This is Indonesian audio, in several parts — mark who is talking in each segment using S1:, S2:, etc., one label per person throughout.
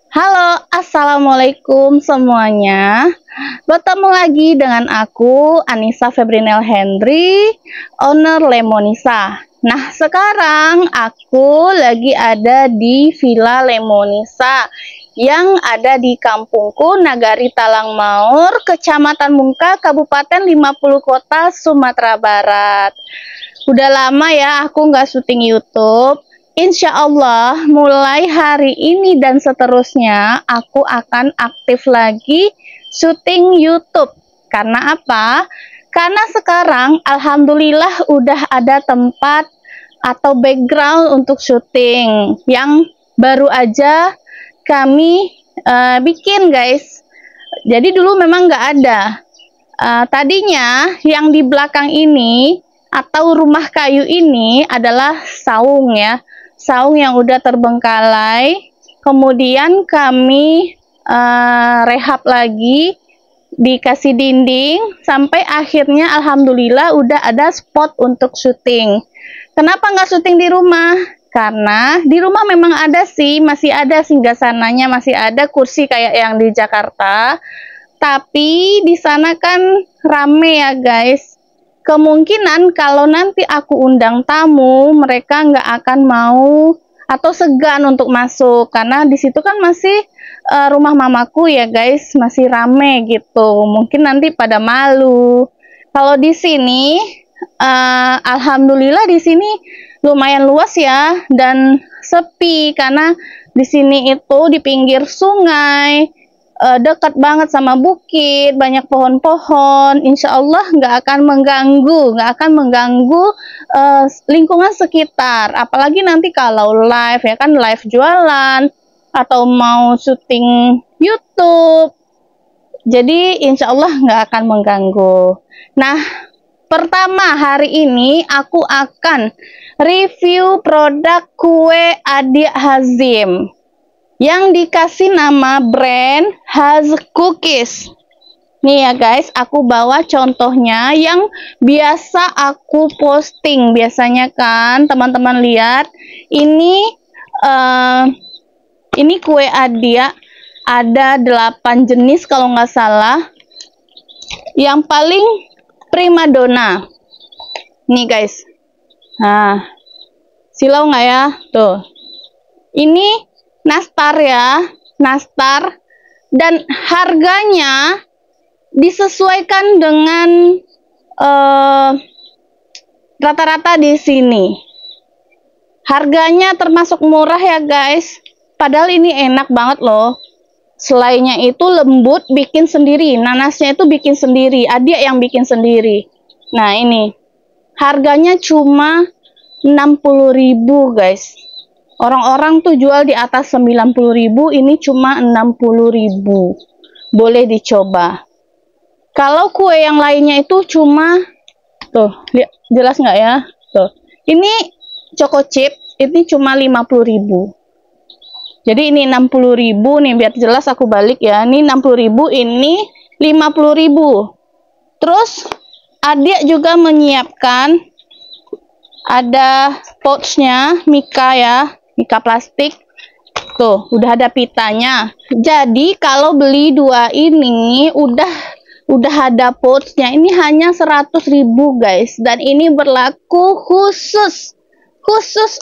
S1: Halo, assalamualaikum semuanya. Bertemu lagi dengan aku, Anissa Febrinel Henry, owner Lemonisa. Nah, sekarang aku lagi ada di Villa Lemonisa yang ada di kampungku, Nagari Talang Maur, Kecamatan Mungka, Kabupaten 50 Kota, Sumatera Barat. Udah lama ya aku nggak syuting YouTube. Insya Allah mulai hari ini dan seterusnya aku akan aktif lagi syuting YouTube. Karena apa? Karena sekarang alhamdulillah udah ada tempat atau background untuk syuting yang baru aja kami bikin guys. Jadi dulu memang nggak ada. Tadinya yang di belakang ini atau rumah kayu ini adalah saung ya. Saung yang udah terbengkalai, kemudian kami rehab lagi, dikasih dinding, sampai akhirnya alhamdulillah udah ada spot untuk syuting. Kenapa nggak syuting di rumah? Karena di rumah memang ada sih, masih ada singgasananya, masih ada kursi kayak yang di Jakarta, tapi di sana kan rame ya guys. Kemungkinan kalau nanti aku undang tamu, mereka nggak akan mau atau segan untuk masuk karena di situ kan masih rumah mamaku ya guys, masih rame gitu. Mungkin nanti pada malu. Kalau di sini, alhamdulillah di sini lumayan luas ya dan sepi karena di sini itu di pinggir sungai. Dekat banget sama bukit, banyak pohon-pohon, insya Allah nggak akan mengganggu lingkungan sekitar. Apalagi nanti kalau live ya kan, live jualan atau mau syuting YouTube, jadi insya Allah nggak akan mengganggu. Nah, pertama hari ini aku akan review produk kue Adik Hazim yang dikasih nama brand Haz Cookies. Nih ya guys, aku bawa contohnya yang biasa aku posting. Biasanya kan teman-teman lihat ini kue Adia ada 8 jenis kalau nggak salah. Yang paling primadona. Nih guys. Nah, silau nggak ya? Tuh. Ini nastar ya, nastar, dan harganya disesuaikan dengan rata-rata di sini. Harganya termasuk murah ya guys, padahal ini enak banget loh. Selainya itu lembut, bikin sendiri, nanasnya itu bikin sendiri, adik yang bikin sendiri. Nah ini, harganya cuma 60.000 guys. Orang-orang tuh jual di atas 90.000, ini cuma 60.000. Boleh dicoba. Kalau kue yang lainnya itu cuma, tuh, lihat, jelas nggak ya? Tuh, ini choco chip, ini cuma 50.000. Jadi ini 60.000 nih, biar jelas aku balik ya. Ini 60.000, ini 50.000. Terus, adik juga menyiapkan, ada pouchnya, Mika ya. Mika plastik tuh udah ada pitanya. Jadi kalau beli dua ini udah ada pouchnya, ini hanya 100.000 guys, dan ini berlaku khusus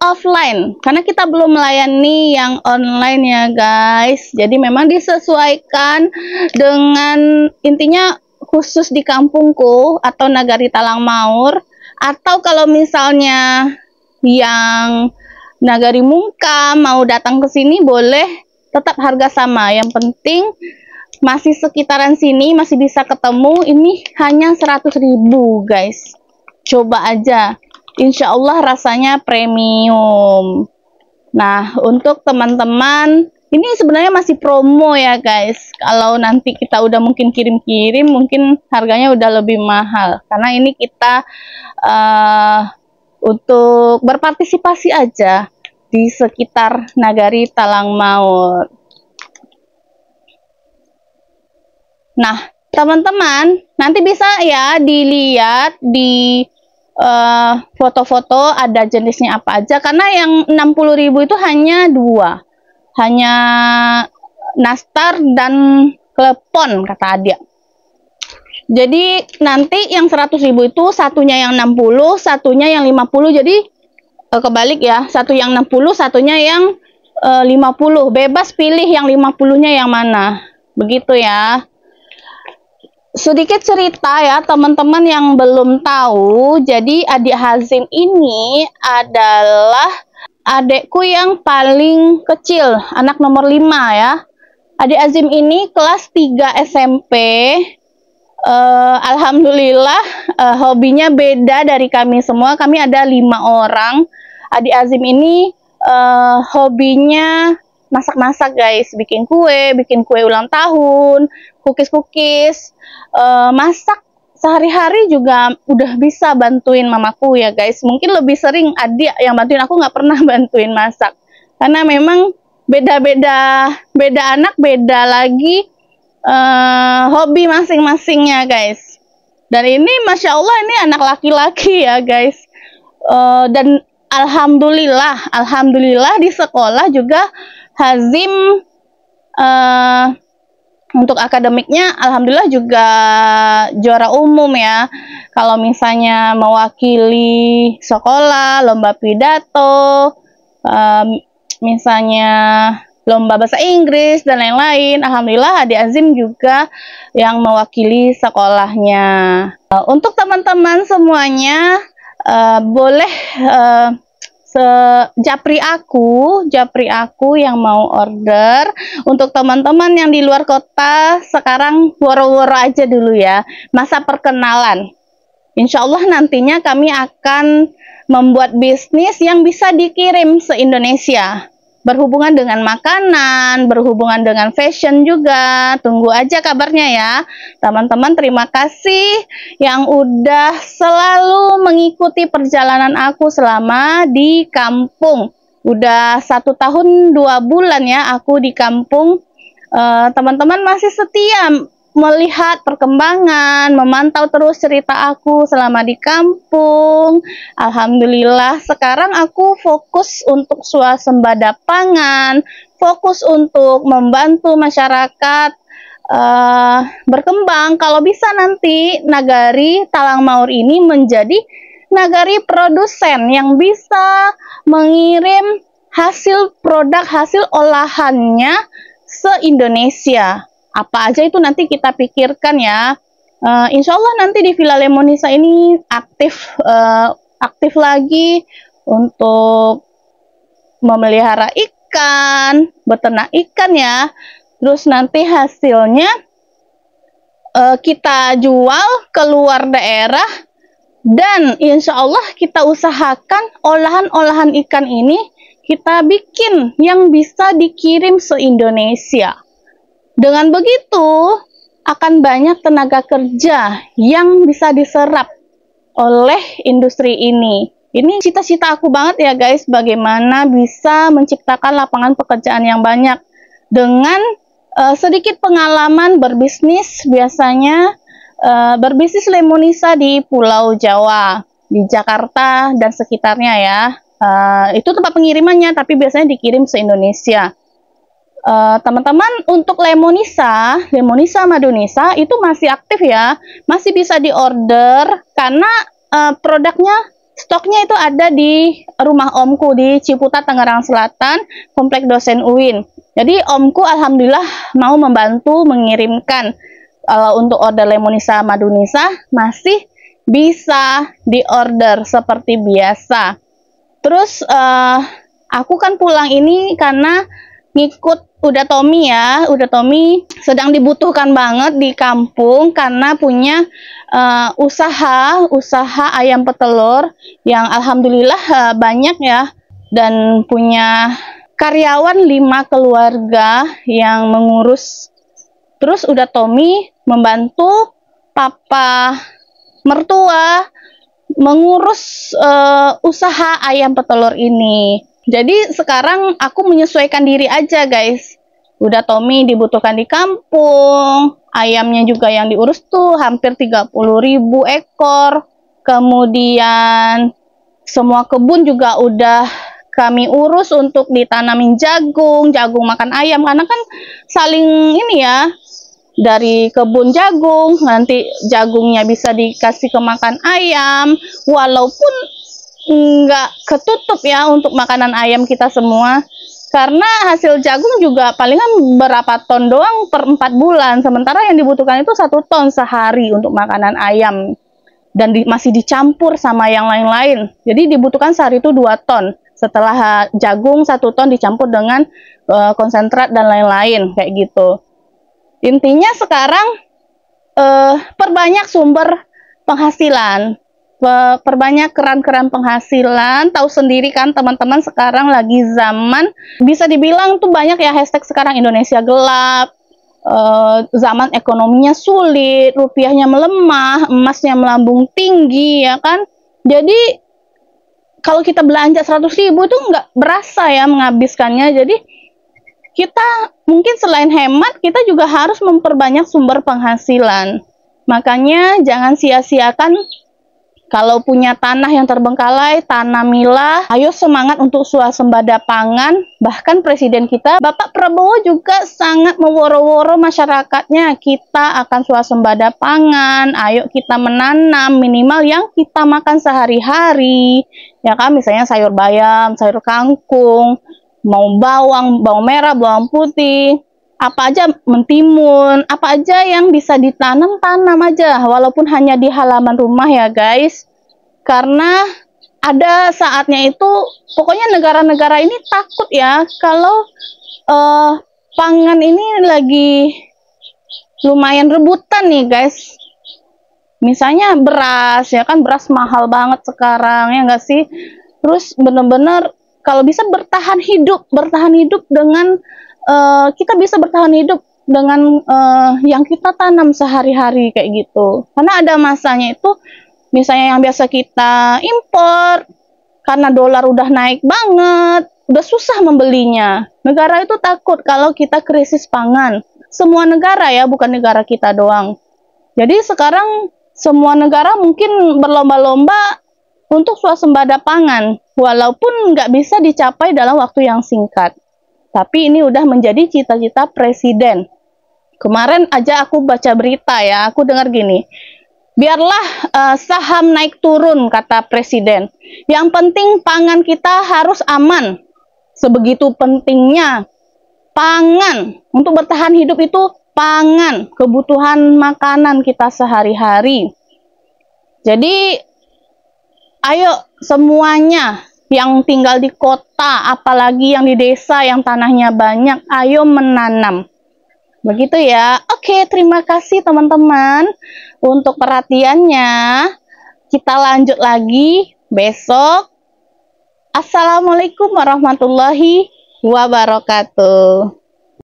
S1: offline karena kita belum melayani yang online ya guys. Jadi memang disesuaikan dengan, intinya khusus di kampungku atau Nagari Talang Maur, atau kalau misalnya yang Nagari Mungka mau datang ke sini boleh, tetap harga sama. Yang penting masih sekitaran sini, masih bisa ketemu. Ini hanya 100.000 guys. Coba aja. Insya Allah rasanya premium. Nah, untuk teman-teman, ini sebenarnya masih promo ya guys. Kalau nanti kita udah mungkin kirim-kirim, mungkin harganya udah lebih mahal. Karena ini kita untuk berpartisipasi aja di sekitar Nagari Talang Maur. Nah, teman-teman, nanti bisa ya dilihat di foto-foto ada jenisnya apa aja, karena yang 60.000 itu hanya dua, hanya nastar dan klepon, kata Adia. Jadi nanti yang 100.000 itu satunya yang 60, satunya yang 50. Jadi kebalik ya, satu yang 60, satunya yang 50. Bebas pilih yang 50-nya yang mana. Begitu ya. Sedikit cerita ya teman-teman yang belum tahu. Jadi adik Hazim ini adalah adekku yang paling kecil, anak nomor 5 ya. Adik Hazim ini kelas 3 SMP. Alhamdulillah hobinya beda dari kami semua. Kami ada 5 orang. Adik Hazim ini hobinya masak-masak guys, bikin kue ulang tahun, cookies, masak sehari-hari juga udah bisa bantuin mamaku ya guys. Mungkin lebih sering Adik yang bantuin, aku nggak pernah bantuin masak karena memang beda anak, beda lagi hobi masing-masingnya guys. Dan ini Masya Allah ini anak laki-laki ya guys. Dan Alhamdulillah di sekolah juga Hazim untuk akademiknya Alhamdulillah juga juara umum ya. Kalau misalnya mewakili sekolah, lomba pidato, misalnya lomba bahasa Inggris dan lain-lain, Alhamdulillah adik Hazim juga yang mewakili sekolahnya. Untuk teman-teman semuanya boleh japri aku yang mau order. Untuk teman-teman yang di luar kota, sekarang woro-woro aja dulu ya, masa perkenalan. Insya Allah nantinya kami akan membuat bisnis yang bisa dikirim se-Indonesia, berhubungan dengan makanan, berhubungan dengan fashion juga. Tunggu aja kabarnya ya teman-teman. Terima kasih yang udah selalu mengikuti perjalanan aku selama di kampung. Udah 1 tahun 2 bulan ya aku di kampung. Teman-teman masih setia melihat perkembangan, memantau terus cerita aku selama di kampung. Alhamdulillah sekarang aku fokus untuk swasembada pangan, fokus untuk membantu masyarakat berkembang. Kalau bisa nanti Nagari Talang Maur ini menjadi nagari produsen yang bisa mengirim hasil produk, hasil olahannya se-Indonesia. Apa aja itu nanti kita pikirkan ya. Insya Allah nanti di Villa Lemonisa ini aktif lagi untuk memelihara ikan, beternak ikan ya. Terus nanti hasilnya kita jual ke luar daerah, dan insya Allah kita usahakan olahan-olahan ikan ini kita bikin yang bisa dikirim se-Indonesia. Dengan begitu, akan banyak tenaga kerja yang bisa diserap oleh industri ini. Ini cita-cita aku banget ya guys, bagaimana bisa menciptakan lapangan pekerjaan yang banyak. Dengan sedikit pengalaman berbisnis, biasanya berbisnis Lemonisa di Pulau Jawa, di Jakarta dan sekitarnya ya. Itu tempat pengirimannya, tapi biasanya dikirim se-Indonesia. Teman-teman, untuk Lemonisa Madunisa itu masih aktif ya, masih bisa diorder karena produknya, stoknya itu ada di rumah omku di Ciputat, Tangerang Selatan, Komplek Dosen UIN. Jadi omku alhamdulillah mau membantu mengirimkan. Kalau untuk order Lemonisa Madunisa masih bisa diorder seperti biasa. Terus aku kan pulang ini karena ngikut Udah Tommy ya. Udah Tommy sedang dibutuhkan banget di kampung karena punya usaha ayam petelur yang alhamdulillah banyak ya, dan punya karyawan 5 keluarga yang mengurus. Terus Udah Tommy membantu papa mertua mengurus usaha ayam petelur ini. Jadi sekarang aku menyesuaikan diri aja guys. Udah Tommy dibutuhkan di kampung, ayamnya juga yang diurus tuh hampir 30.000 ekor. Kemudian semua kebun juga udah kami urus untuk ditanamin jagung makan ayam, karena kan saling ini ya, dari kebun jagung nanti jagungnya bisa dikasih ke makan ayam, walaupun nggak ketutup ya untuk makanan ayam kita semua, karena hasil jagung juga palingan berapa ton doang per 4 bulan, sementara yang dibutuhkan itu 1 ton sehari untuk makanan ayam, dan masih dicampur sama yang lain-lain, jadi dibutuhkan sehari itu 2 ton. Setelah jagung 1 ton dicampur dengan konsentrat dan lain-lain kayak gitu. Intinya sekarang perbanyak sumber penghasilan, perbanyak keran-keran penghasilan. Tahu sendiri kan teman-teman, sekarang lagi zaman bisa dibilang tuh banyak ya hashtag sekarang Indonesia gelap, zaman ekonominya sulit, rupiahnya melemah, emasnya melambung tinggi ya kan. Jadi kalau kita belanja 100.000 itu nggak berasa ya menghabiskannya. Jadi kita mungkin selain hemat, kita juga harus memperbanyak sumber penghasilan. Makanya jangan sia-siakan kalau punya tanah yang terbengkalai, tanamilah. Ayo semangat untuk swasembada pangan. Bahkan Presiden kita, Bapak Prabowo juga sangat meworo-woro masyarakatnya. Kita akan swasembada pangan. Ayo kita menanam minimal yang kita makan sehari-hari. Ya kan, misalnya sayur bayam, sayur kangkung, mau bawang merah, bawang putih, apa aja, mentimun, apa aja yang bisa ditanam, tanam aja, walaupun hanya di halaman rumah ya guys. Karena ada saatnya itu, pokoknya negara-negara ini takut ya, kalau pangan ini lagi lumayan rebutan nih guys. Misalnya beras, ya kan, beras mahal banget sekarang, ya nggak sih? Terus bener-bener kalau bisa bertahan hidup dengan kita bisa bertahan hidup dengan yang kita tanam sehari-hari kayak gitu. Karena ada masanya itu, misalnya yang biasa kita impor, karena dolar udah naik banget, udah susah membelinya. Negara itu takut kalau kita krisis pangan. Semua negara ya, bukan negara kita doang. Jadi sekarang semua negara mungkin berlomba-lomba untuk swasembada pangan, walaupun nggak bisa dicapai dalam waktu yang singkat. Tapi ini udah menjadi cita-cita Presiden. Kemarin aja aku baca berita ya, aku dengar gini, biarlah saham naik turun, kata Presiden. Yang penting pangan kita harus aman. Sebegitu pentingnya pangan. Untuk bertahan hidup itu pangan, kebutuhan makanan kita sehari-hari. Jadi ayo semuanya yang tinggal di kota, apalagi yang di desa yang tanahnya banyak, ayo menanam. Begitu ya. Oke, terima kasih teman-teman untuk perhatiannya. Kita lanjut lagi besok. Assalamualaikum warahmatullahi wabarakatuh.